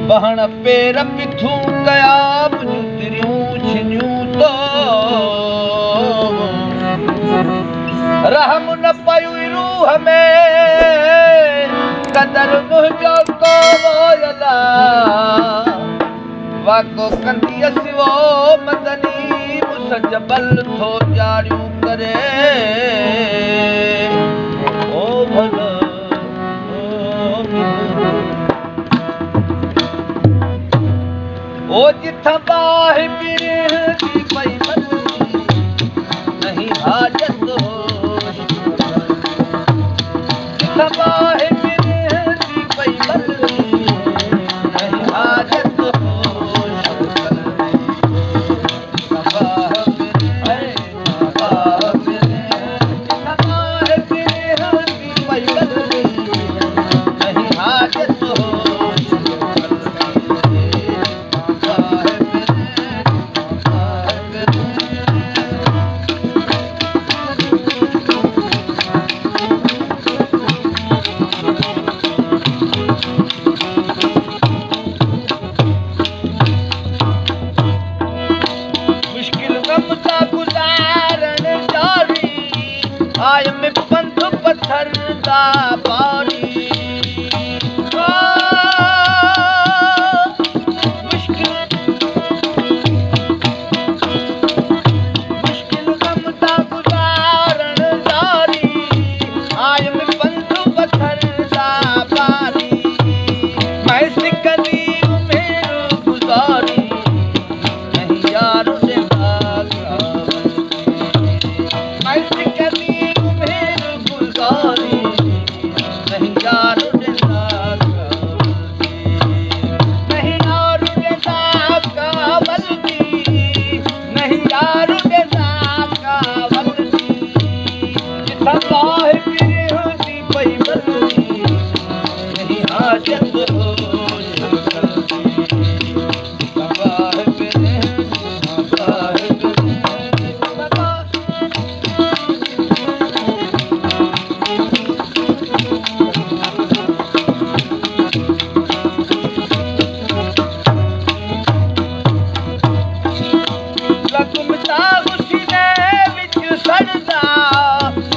बहण पेर पिथू कया बुजुद्रियूं छिनियूं तो रहम न पयु रूह में कदर मुझो को वोयला वाको कंदी सिवो मदनी मुस जबल थो जाड़ियूं करे ओ भला ओ जिथा बाहि बिरहती पई मरनी नहीं हाजत जिथा बाहि बिरहती पई मरनी नहीं हाजत आय में पंथ पत्थर दा पानी मुश्किल गम दा गुजारण जारी आय में पंथ पत्थर दा पानी मैं सिकदी उम्र गुजारी नहीं यार से मैं सिकदी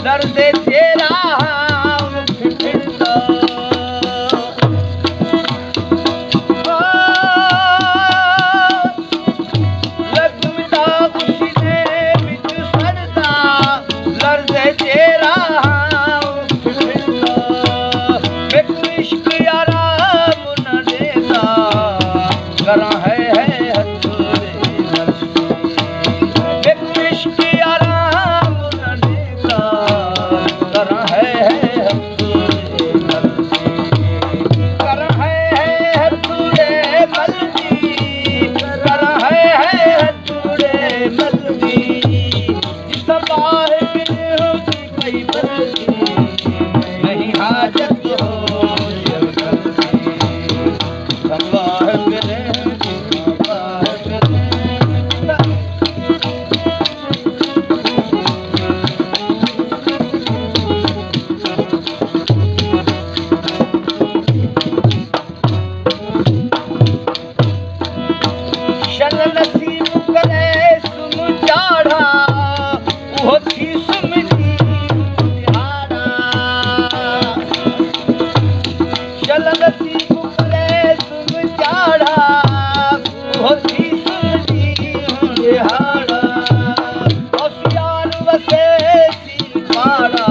दर्दे तेरा लगता उसने बिच सरदा दर्दे तेरा मैं इश्क आराम न देता करा है नहीं हाजत हो शन नसीब करे सुम चाढ़ा वो थी सुमती चल नसीब करे तुम चाढ़ा होती सुनती हाड़ा होशियार वसे सी पाड़ा